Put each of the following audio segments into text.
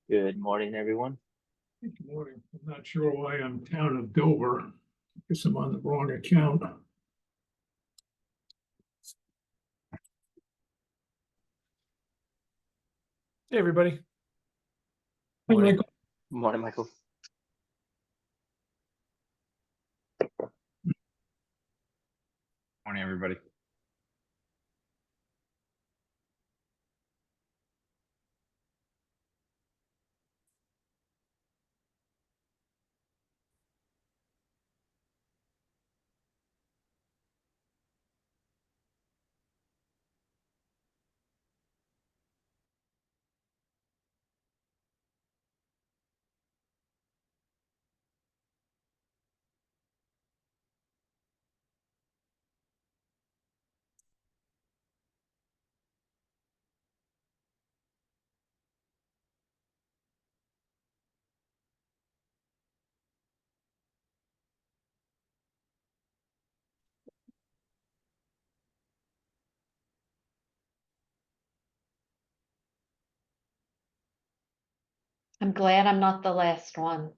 Good morning, everyone. Good morning. I'm not sure why I'm town of Dover. I guess I'm on the wrong account. Hey, everybody. Hey, Michael. Morning, Michael. Morning, everybody. I'm glad I'm not the last one.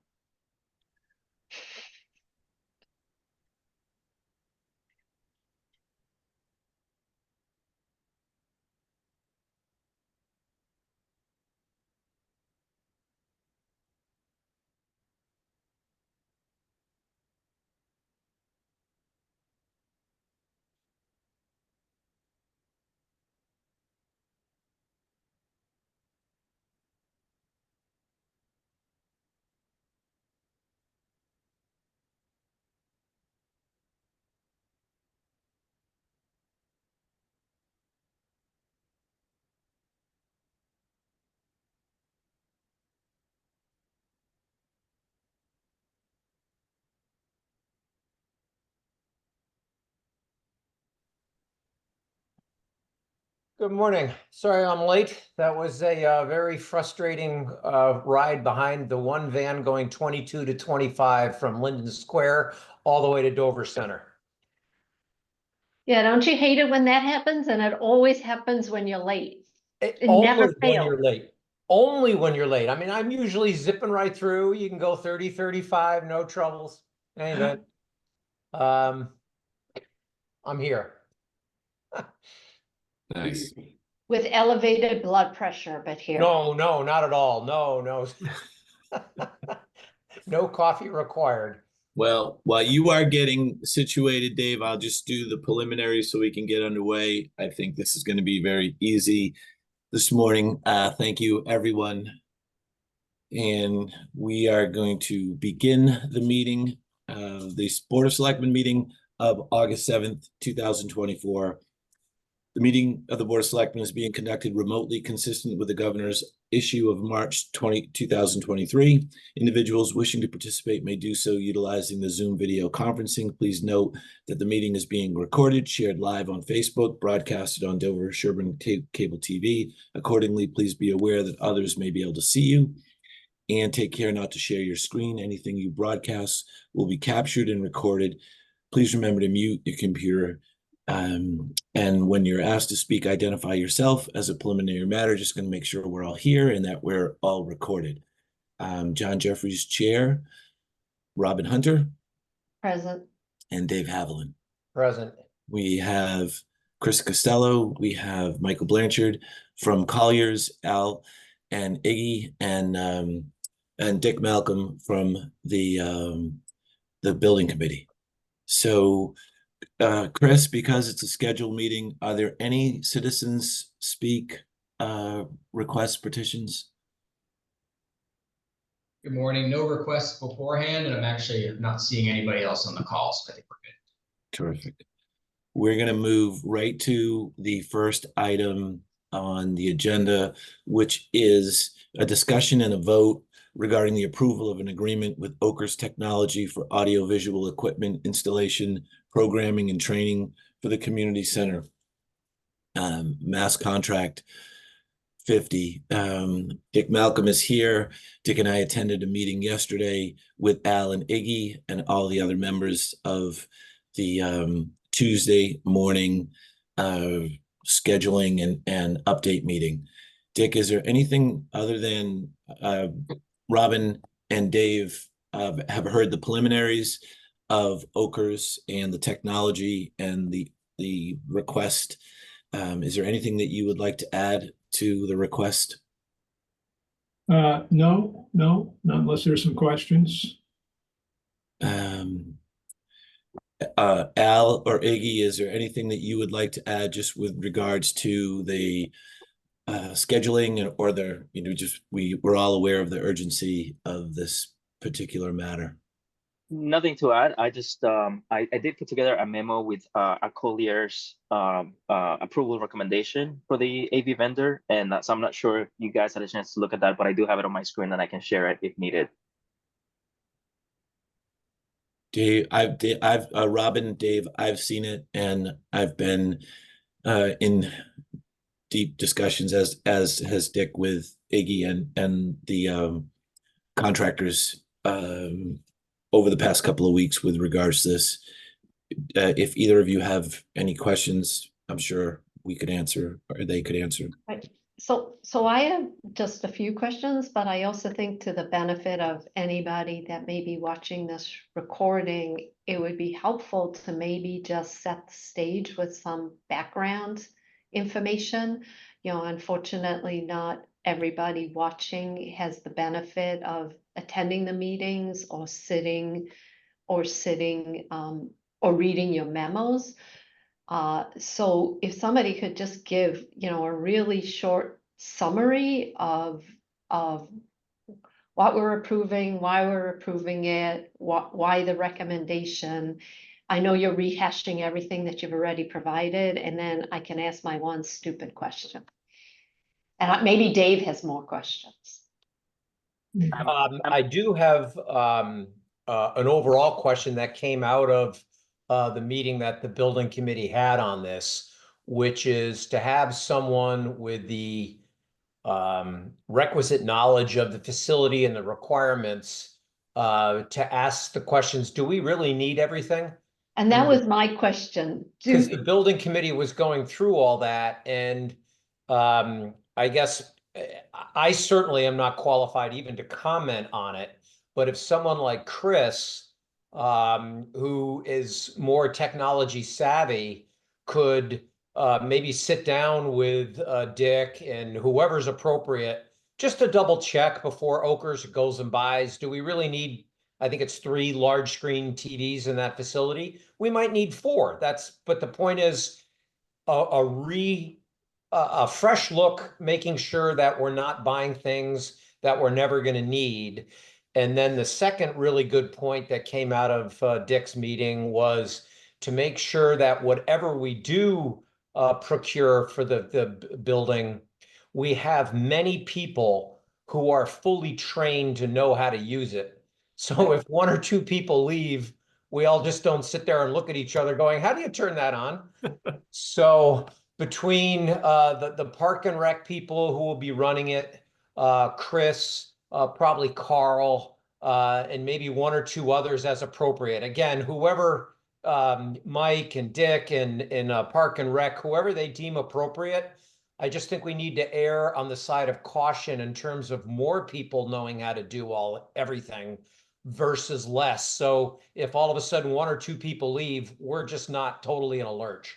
Good morning. Sorry I'm late. That was a very frustrating ride behind the one van going 22 to 25 from Linden Square all the way to Dover Center. Yeah, don't you hate it when that happens? And it always happens when you're late. It Only never when fails. you're late. Only when you're late. I mean, I'm usually zipping right through. You can go 30, 35, no troubles. Anyway, I'm here. Nice. With elevated blood pressure, but here. No, not at all. No. No coffee required. Well, while you are getting situated, Dave, I'll just do the preliminary so we can get underway. I think this is going to be very easy this morning. Thank you, everyone. And we are going to begin the meeting, the Board of Selectmen meeting of August 7th, 2024. The meeting of the Board of Selectmen is being conducted remotely, consistent with the governor's issue of March 2023. Individuals wishing to participate may do so utilizing the Zoom video conferencing. Please note that the meeting is being recorded, shared live on Facebook, broadcasted on Dover Sherburne Cable TV. Accordingly, please be aware that others may be able to see you. And take care not to share your screen. Anything you broadcast will be captured and recorded. Please remember to mute your computer. And when you're asked to speak, identify yourself. As a preliminary matter, just going to make sure we're all here and that we're all recorded. John Jeffries, Chair, Robin Hunter. Present. And Dave Haviland. Present. We have Chris Costello. We have Michael Blanchard from Colliers, Al and Iggy, and Dick Malcolm from the building committee. So Chris, because it's a scheduled meeting, are there any citizens speak requests, petitions? Good morning. No requests beforehand, and I'm actually not seeing anybody else on the call, so I think we're good. Terrific. We're going to move right to the first item on the agenda, which is a discussion and a vote regarding the approval of an agreement with Oakers Technology for audiovisual equipment installation, programming, and training for the community center. Mass contract 50. Dick Malcolm is here. Dick and I attended a meeting yesterday with Al and Iggy and all the other members of the Tuesday morning scheduling and update meeting. Dick, is there anything other than Robin and Dave have heard the preliminaries of Okers and the technology and the request? Is there anything that you would like to add to the request? No, not unless there's some questions. Al or Iggy, is there anything that you would like to add just with regards to the scheduling or the, just we're all aware of the urgency of this particular matter? Nothing to add. I just I did put together a memo with a Collier's approval recommendation for the AV vendor, and so I'm not sure if you guys had a chance to look at that, but I do have it on my screen and I can share it if needed. Dave, Robin, Dave, I've seen it, and I've been in deep discussions as has Dick with Iggy and the contractors over the past couple of weeks with regards to this. If either of you have any questions, I'm sure we could answer or they could answer. Right. So I have just a few questions, but I also think to the benefit of anybody that may be watching this recording, it would be helpful to maybe just set the stage with some background information. Unfortunately, not everybody watching has the benefit of attending the meetings or sitting or reading your memos. So if somebody could just give, a really short summary of what we're approving, why we're approving it, why the recommendation. I know you're rehashing everything that you've already provided, and then I can ask my one stupid question. And maybe Dave has more questions. I do have an overall question that came out of the meeting that the building committee had on this, which is to have someone with the requisite knowledge of the facility and the requirements to ask the questions, do we really need everything? And that was my question. Because the building committee was going through all that, and I guess I certainly am not qualified even to comment on it. But if someone like Chris, who is more technology savvy, could maybe sit down with Dick and whoever's appropriate, just to double check before Okers goes and buys, do we really need, I think it's 3 large screen TVs in that facility? We might need 4. But the point is a fresh look, making sure that we're not buying things that we're never going to need. And then the second really good point that came out of Dick's meeting was to make sure that whatever we do procure for the building, we have many people who are fully trained to know how to use it. So if 1 or 2 people leave, we all just don't sit there and look at each other going, how do you turn that on? So between the park and rec people who will be running it, Chris, probably Carl, and maybe 1 or 2 others as appropriate. Again, whoever, Mike and Dick and park and rec, whoever they deem appropriate. I just think we need to err on the side of caution in terms of more people knowing how to do everything versus less. So if all of a sudden 1 or 2 people leave, we're just not totally in a lurch.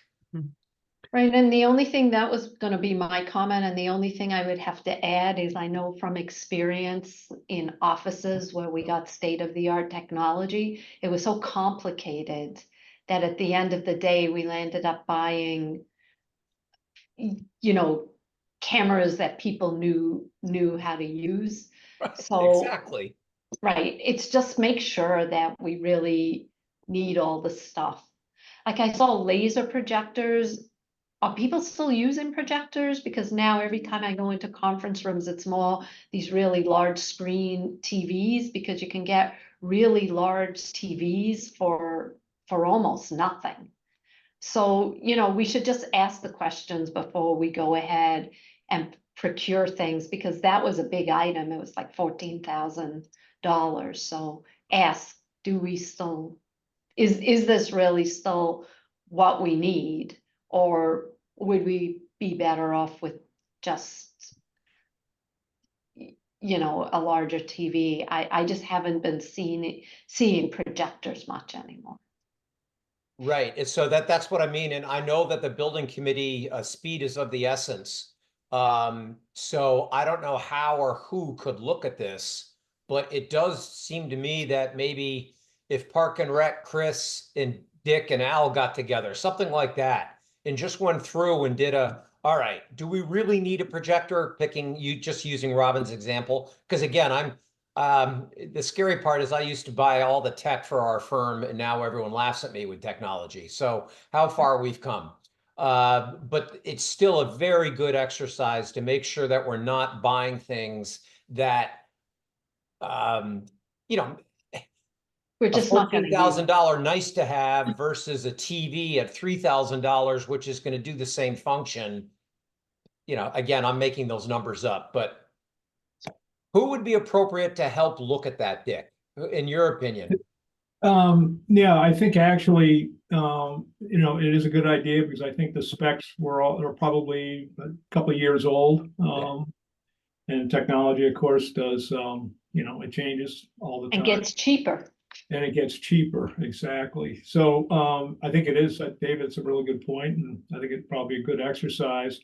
Right, and the only thing that was going to be my comment, and the only thing I would have to add is I know from experience in offices where we got state-of-the-art technology, it was so complicated that at the end of the day, we landed up buying, cameras that people knew how to use. So, Exactly. right, it's just make sure that we really need all the stuff. Like I saw laser projectors. Are people still using projectors? Because now every time I go into conference rooms, it's more these really large screen TVs, because you can get really large TVs for almost nothing. So, we should just ask the questions before we go ahead and procure things, because that was a big item. It was like $14,000. So ask, do we still, is this really still what we need? Or would we be better off with just you know, a larger TV. I just haven't been seeing projectors much anymore. Right, and so that's what I mean, and I know that the building committee, speed is of the essence. So I don't know how or who could look at this, but it does seem to me that maybe if Park and Rec, Chris and Dick and Al got together, something like that, and just went through and did all right, do we really need a projector? Just using Robin's example, because again, the scary part is I used to buy all the tech for our firm, and now everyone laughs at me with technology. So how far we've come. But it's still a very good exercise to make sure that we're not buying things that, you know, We're a just not going to use. $14,000 nice to have versus a TV at $3,000, which is going to do the same function. You know, again, I'm making those numbers up, but who would be appropriate to help look at that, Dick, in your opinion? Yeah, I think actually, you know, it is a good idea because I think the specs are probably a couple of years old. And technology, of course, does, you know, it changes all the time. And gets cheaper. And it gets cheaper, exactly. So I think it is, David, it's a really good point, and I think it's probably a good exercise.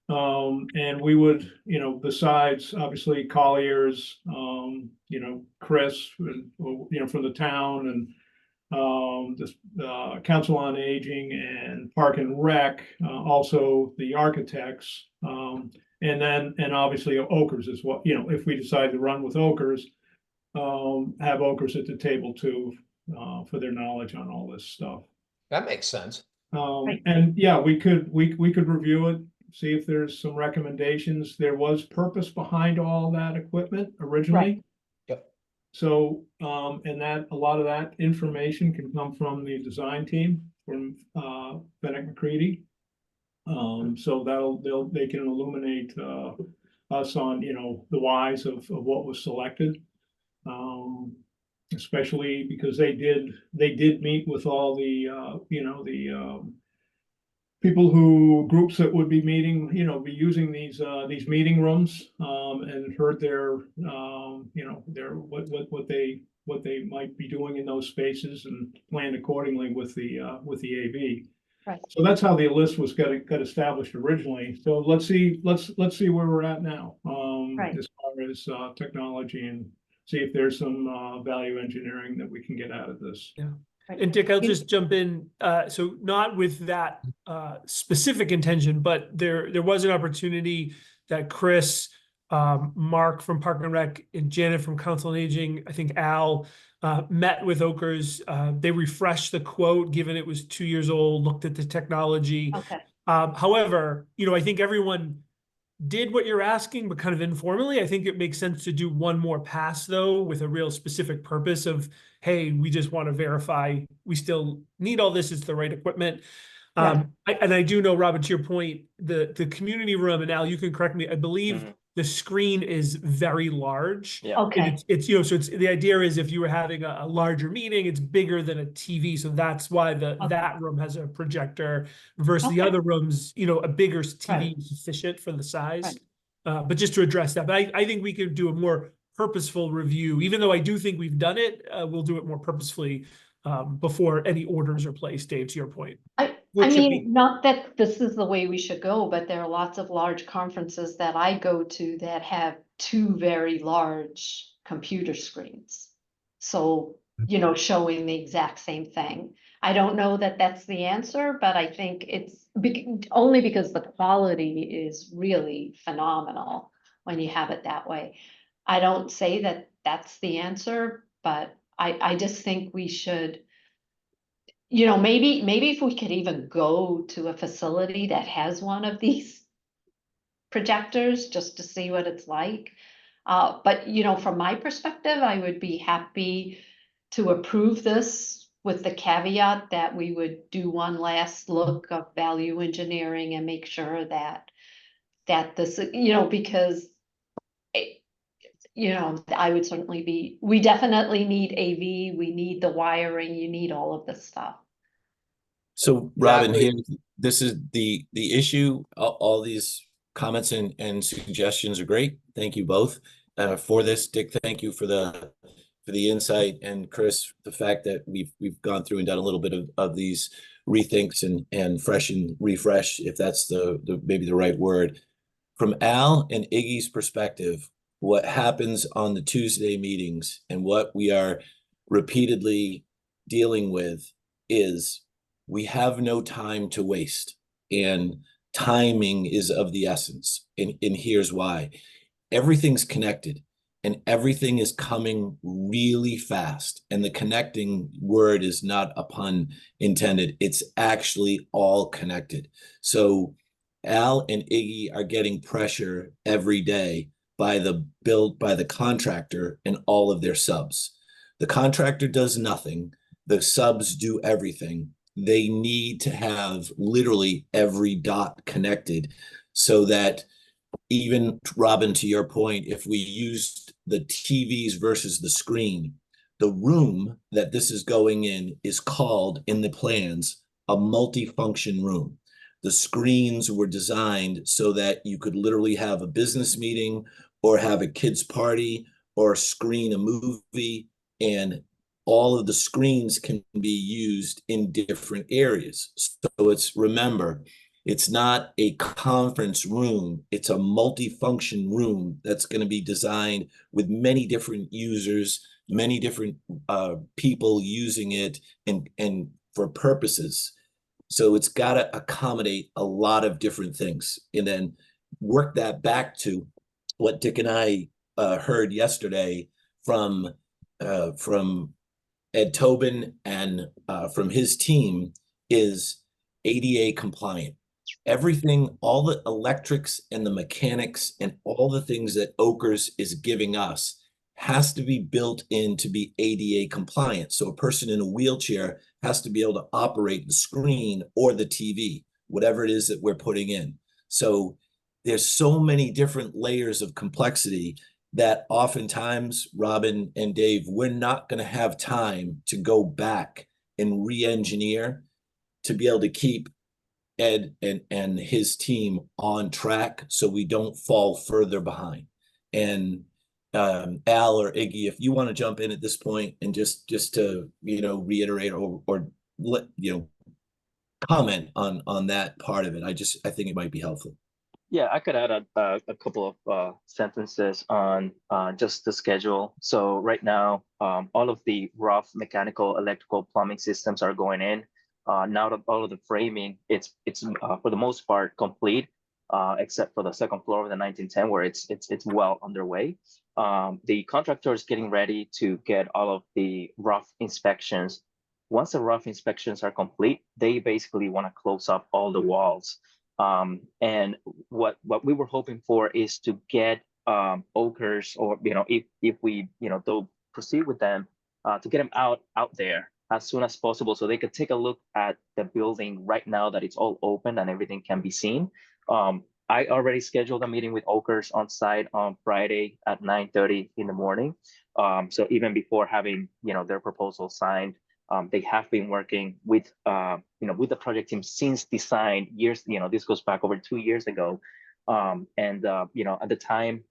And we would, you know, besides obviously Collier's, you know, Chris, you know, from the town, and the Council on Aging and Park and Rec, also the architects, and obviously Okers is what, you know, if we decide to run with Okers, have Okers at the table too, for their knowledge on all this stuff. That makes sense. Right. And yeah, we could review it, see if there's some recommendations. There was purpose behind all that equipment originally. Right. Yep. So, and that a lot of that information can come from the design team from Bennett McCready. So they can illuminate us on, you know, the whys of what was selected. Especially because they did meet with all the you know, the groups that would be meeting, you know, be using these meeting rooms, and heard their you know, their what they might be doing in those spaces, and planned accordingly with the AV. Right. So that's how the list got established originally. So let's see where we're at now, Right. as far as technology, and see if there's some value engineering that we can get out of this. Yeah. Right. And Dick, I'll just jump in. So not with that specific intention, but there was an opportunity that Chris, Mark from Park and Rec, and Janet from Council on Aging, I think Al, met with Okers. They refreshed the quote, given it was 2 years old, looked at the technology. Okay. However, you know, I think everyone did what you're asking, but kind of informally. I think it makes sense to do one more pass, though, with a real specific purpose of, hey, we just want to verify we still need all this, it's the right equipment. Right. I do know, Robin, to your point, the community room, and Al, you can correct me, I believe the screen is very large. Yeah. Okay. And it's you know, so it's the idea is if you were having a larger meeting, it's bigger than a TV. So that's why that room has a projector versus the Okay. other rooms, you know, a bigger TV Right. is sufficient for the size. Right. But just to address that, but I think we could do a more purposeful review, even though I do think we've done it, we'll do it more purposefully before any orders are placed, Dave, to your point. I mean, not that this is the way we should go, but there are lots of large conferences that I go to that have two very large computer screens. So, you know, showing the exact same thing. I don't know that that's the answer, but I think it's only because the quality is really phenomenal when you have it that way. I don't say that that's the answer, but I just think we should, you know, maybe if we could even go to a facility that has one of these projectors just to see what it's like. But, you know, from my perspective, I would be happy to approve this with the caveat that we would do one last look of value engineering and make sure that this, you know, because you know, I would certainly we definitely need AV, we need the wiring, you need all of this stuff. So Robin, Exactly. here, this is the issue. All these comments and suggestions are great. Thank you both. for this. Dick, thank you for the insight, and Chris, the fact that we've gone through and done a little bit of these rethinks and fresh and refresh, if that's the maybe the right word. From Al and Iggy's perspective, what happens on the Tuesday meetings and what we are repeatedly dealing with is we have no time to waste, and timing is of the essence. And here's why. Everything's connected and everything is coming really fast. And the connecting word is not a pun intended. It's actually all connected. So Al and Iggy are getting pressure every day by the contractor and all of their subs. The contractor does nothing. The subs do everything. They need to have literally every dot connected so that, even Robin, to your point, if we used the TVs versus the screen, the room that this is going in is called in the plans a multifunction room. The screens were designed so that you could literally have a business meeting or have a kids party or screen a movie, and all of the screens can be used in different areas. So remember, it's not a conference room. It's a multifunction room that's going to be designed with many different users, many different people using it and for purposes. So it's got to accommodate a lot of different things, and then work that back to what Dick and I heard yesterday from Ed Tobin and from his team is ADA compliant. Everything, all the electrics and the mechanics and all the things that Oakers is giving us has to be built in to be ADA compliant. So a person in a wheelchair has to be able to operate the screen or the TV, whatever it is that we're putting in. So there's so many different layers of complexity that oftentimes, Robin and Dave, we're not going to have time to go back and re-engineer to be able to keep Ed and his team on track so we don't fall further behind. And Al or Iggy, if you want to jump in at this point and just to reiterate or let comment on that part of it, I think it might be helpful. Yeah, I could add a couple of sentences on just the schedule. So right now, all of the rough mechanical, electrical, plumbing systems are going in. Now that all of the framing, it's for the most part complete, except for the second floor of the 1910, where it's well underway. The contractor is getting ready to get all of the rough inspections. Once the rough inspections are complete, they basically want to close up all the walls. And what we were hoping for is to get Oakers, or if we they'll proceed with them, to get them out there as soon as possible so they could take a look at the building right now that it's all open and everything can be seen. I already scheduled a meeting with Oakers on site on Friday at 9:30 in the morning. So even before having their proposal signed, they have been working with with the project team since design years. This goes back over 2 years ago. And at the time,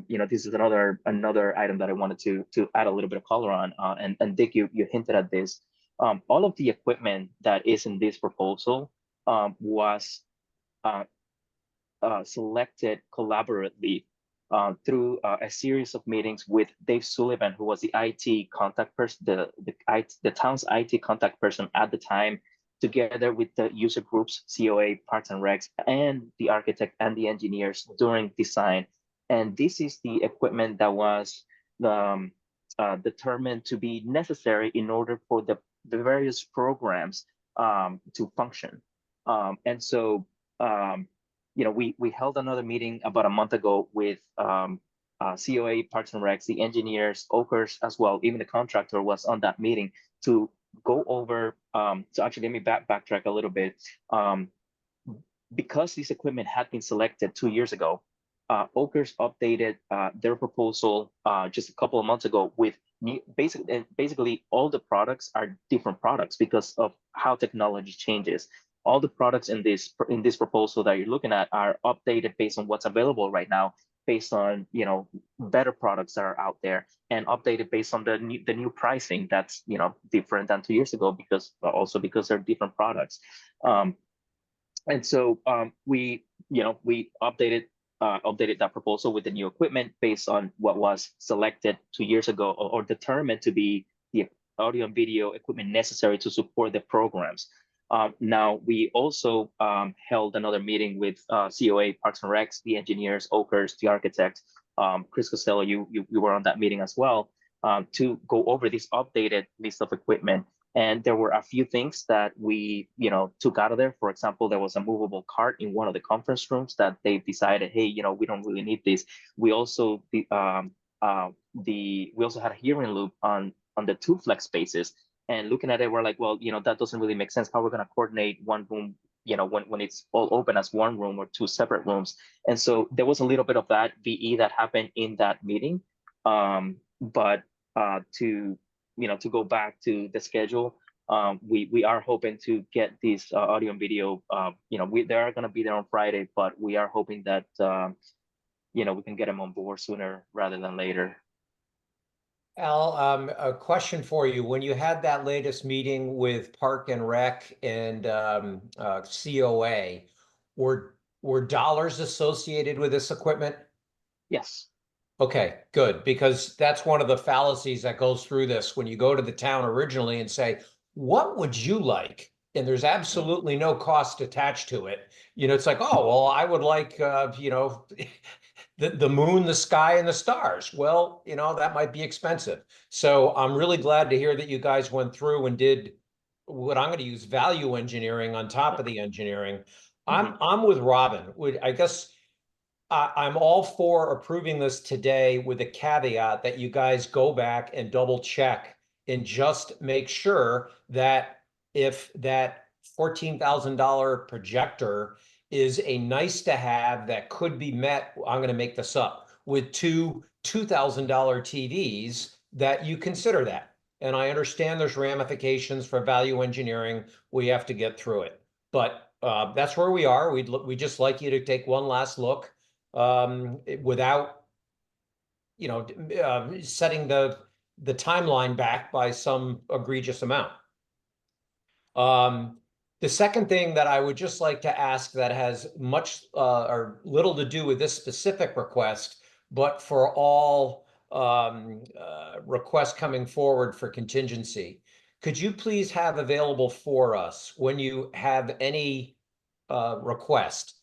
this is another item that I wanted to add a little bit of color on. And Dick, you hinted at this. All of the equipment that is in this proposal was selected collaboratively through a series of meetings with Dave Sullivan, who was the IT contact person, the town's IT contact person at the time, together with the user groups, COA, Parks and Recs, and the architect and the engineers during design. And this is the equipment that was determined to be necessary in order for the various programs to function. And so we held another meeting about a month ago with COA, Parks and Recs, the engineers, Oakers as well. Even the contractor was on that meeting to go over. So actually, let me backtrack a little bit. Because this equipment had been selected 2 years ago, Oakers updated their proposal just a couple of months ago with basically all the products are different products because of how technology changes. All the products in this proposal that you're looking at are updated based on what's available right now. based on, you know, better products that are out there, and update it based on the new pricing that's, you know, different than 2 years ago, because also because they're different products. And so we, you know, we updated that proposal with the new equipment based on what was selected 2 years ago, or determined to be the audio and video equipment necessary to support the programs. Now, we also held another meeting with COA, Parks and Recs, the engineers, Oakers, the architects. Chris Costello, you were on that meeting as well, to go over this updated list of equipment. And there were a few things that we, you know, took out of there. For example, there was a movable cart in one of the conference rooms that they decided, hey, you know, we don't really need this. We also we also had a hearing loop on the two flex spaces. And looking at it, we're like, well, you know, that doesn't really make sense. How we're going to coordinate one room, you know, when it's all open as one room or two separate rooms. And so there was a little bit of that VE that happened in that meeting. But to, you know, to go back to the schedule, we are hoping to get these audio and video, you know, they are going to be there on Friday, but we are hoping that, you know, we can get them on board sooner rather than later. Al, a question for you. When you had that latest meeting with Park and Rec and COA, were dollars associated with this equipment? Yes. Okay, good, because that's one of the fallacies that goes through this when you go to the town originally and say, what would you like? And there's absolutely no cost attached to it. You know, it's like, oh, well, I would like, you know, the moon, the sky, and the stars. Well, you know, that might be expensive. So I'm really glad to hear that you guys went through and did what I'm going to use value engineering on top of the engineering. I'm with Robin. I guess I'm all for approving this today with a caveat that you guys go back and double check and just make sure that if that $14,000 projector is a nice to have that could be met, I'm going to make this up, with two $2,000 TVs, that you consider that. And I understand there's ramifications for value engineering. We have to get through it. But that's where we are. We'd just like you to take one last look without, you know, setting the timeline back by some egregious amount. The second thing that I would just like to ask that has much or little to do with this specific request, but for all requests coming forward for contingency, could you please have available for us, when you have any request,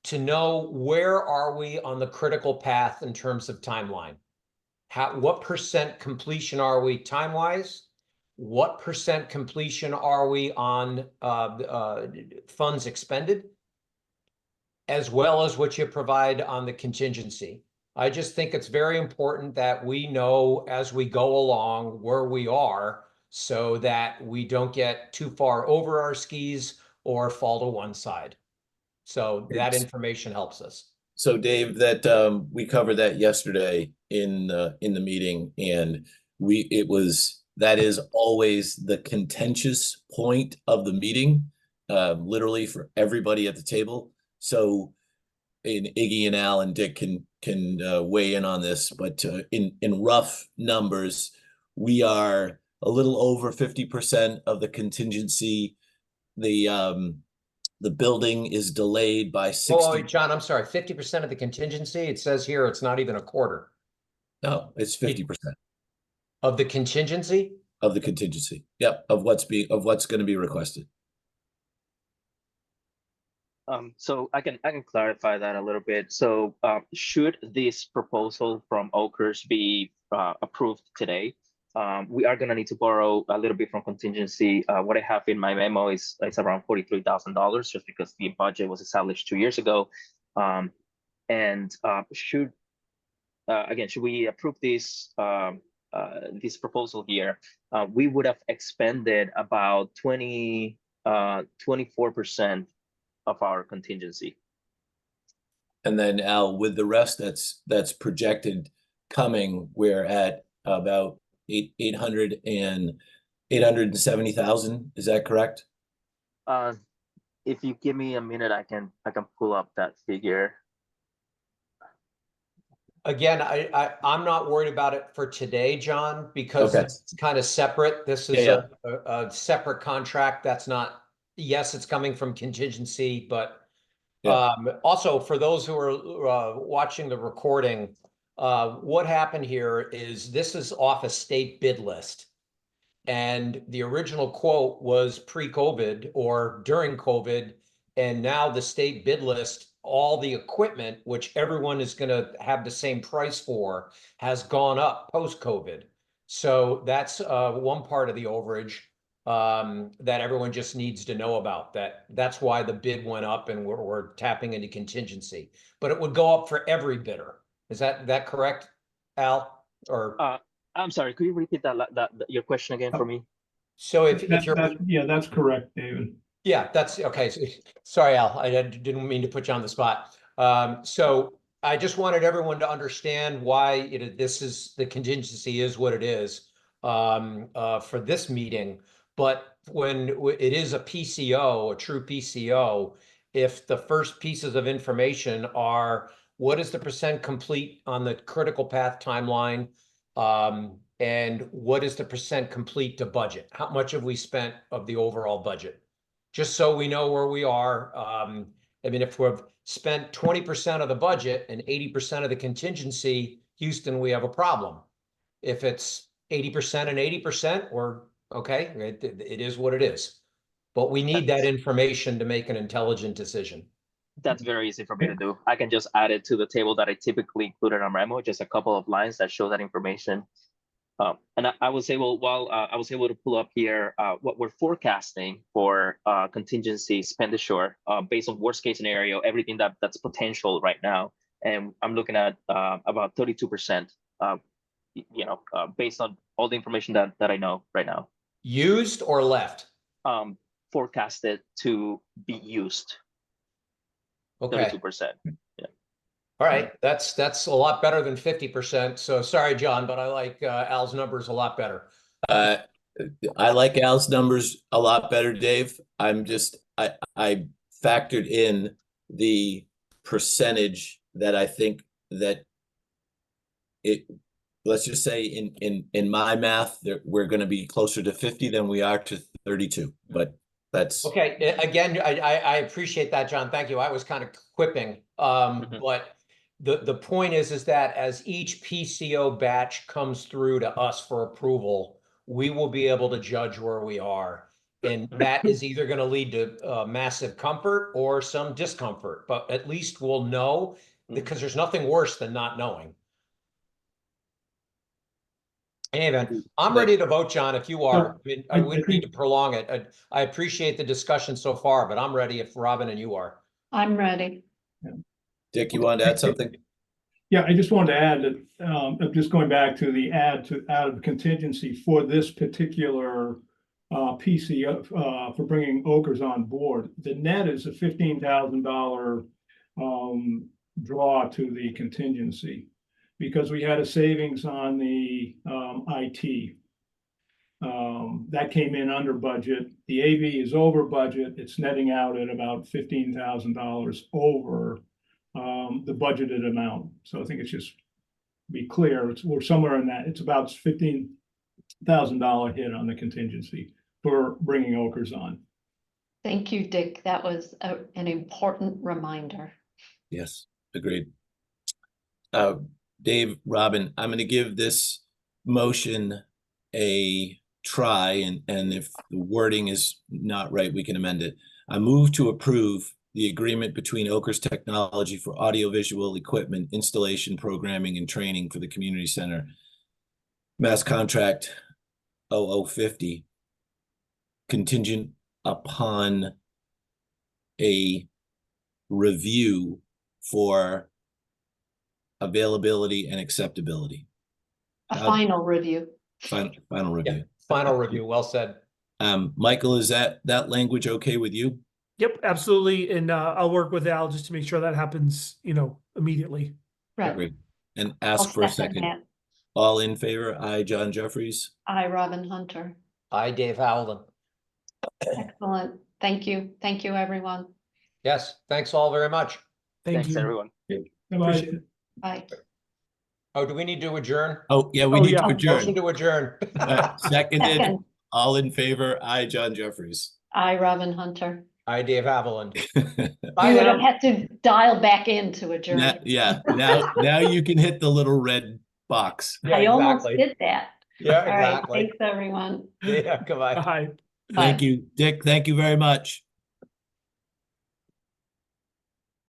to know where are we on the critical path in terms of timeline? What percent completion are we time-wise? What percent completion are we on funds expended? As well as what you provide on the contingency. I just think it's very important that we know as we go along where we are, so that we don't get too far over our skis or fall to one side. So that information helps us. So Dave, that we covered that yesterday in the meeting, and that is always the contentious point of the meeting, literally for everybody at the table. So, and Iggy and Al and Dick can weigh in on this, but in rough numbers, we are a little over 50% of the contingency. The building is delayed by 60. Oh, John, I'm sorry. 50% of the contingency. It says here it's not even a quarter. No, it's 50% of the contingency. Of the contingency. Yep, of what's going to be requested. So I can clarify that a little bit. So should this proposal from Oakers be approved today, we are going to need to borrow a little bit from contingency. What I have in my memo is it's around $43,000, just because the budget was established 2 years ago. And should we approve this this proposal here, we would have expended about 24% of our contingency. And then Al, with the rest that's projected coming, we're at about 870,000. Is that correct? If you give me a minute, I can pull up that figure. Again, I'm not worried about it for today, John, because Okay. it's kind of separate. This is Yeah, a separate contract. That's not, yes, it's coming from contingency, but Yeah. also for those who are watching the recording, what happened here is this is off a state bid list. And the original quote was pre-COVID or during COVID. And now the state bid list, all the equipment, which everyone is going to have the same price for, has gone up post-COVID. So that's one part of the overage that everyone just needs to know about. That's why the bid went up and we're tapping into contingency. But it would go up for every bidder. Is that correct, Al? Or I'm sorry, could you repeat that your question again for me? so if you're Yeah, that's correct, David. Yeah, that's okay. Sorry, Al, I didn't mean to put you on the spot. So I just wanted everyone to understand why this is the contingency is what it is for this meeting. But when it is a PCO, a true PCO, if the first pieces of information are what is the percent complete on the critical path timeline, and what is the percent complete to budget? How much have we spent of the overall budget? Just so we know where we are. I mean, if we've spent 20% of the budget and 80% of the contingency, Houston, we have a problem. If it's 80% and 80%, we're okay. It is what it is. But we need that information to make an intelligent decision. That's very easy for me to do. I can just add it to the table that I typically include in our memo, just a couple of lines that show that information. And I would say, well, while I was able to pull up here what we're forecasting for contingency expenditure based on worst case scenario, everything that's potential right now, and I'm looking at about 32%. Based on all the information that I know right now. Used or left? Forecasted to be used. Okay. 32%. All right, that's a lot better than 50%. So sorry, John, but I like Al's numbers a lot better. I like Al's numbers a lot better, Dave. I factored in the percentage that I think that let's just say in my math, we're going to be closer to 50 than we are to 32, but that's okay. Again, I appreciate that, John. Thank you. I was kind of quipping, but the point is that as each PCO batch comes through to us for approval, we will be able to judge where we are. And that is either going to lead to massive comfort or some discomfort, but at least we'll know, because there's nothing worse than not knowing. Anyway, I'm ready to vote, John, if you are. I mean, I wouldn't need to prolong it. I appreciate the discussion so far, but I'm ready if Robin and you are. I'm ready. Dick, you want to add something? Yeah, I just wanted to add that, just going back to the add of contingency for this particular PCO for bringing Okers on board, the net is a $15,000 draw to the contingency, because we had a savings on the IT. That came in under budget. The AV is over budget. It's netting out at about $15,000 over the budgeted amount. So I think it's just be clear, we're somewhere in that. It's about $15,000 hit on the contingency for bringing Okers on. Thank you, Dick. That was an important reminder. Yes, agreed. Dave, Robin, I'm going to give this motion a try, and if the wording is not right, we can amend it. I move to approve the agreement between Okers Technology for audiovisual equipment installation, programming, and training for the community center, Mass Contract 0050, contingent upon a review for availability and acceptability. A final review. Final review. Yeah, final review. Well said. Michael, is that language okay with you? Yep, absolutely. And I'll work with Al just to make sure that happens, immediately. Right. Great. And ask I'll for a second second. that. All in favor? Aye, John Jeffries. Aye, Robin Hunter. Aye, Dave Howland. Excellent. Thank you. Thank you, everyone. Yes, thanks all very much. Thank Thanks, you. everyone. Bye-bye. Appreciate it. Bye. Oh, do we need to adjourn? Oh, yeah, we Oh, need yeah. to Motion adjourn. to adjourn. Seconded, Second. all in favor? Aye, John Jeffries. I, Robin Hunter. Hi, Dave Haviland. Bye You would have now. had to dial back in to adjourn. Now you can hit the little red box. Yeah, I almost exactly. did that. Yeah, All right, exactly. thanks, everyone. Yeah, goodbye. Bye. Thank Bye. you, Dick. Thank you very much.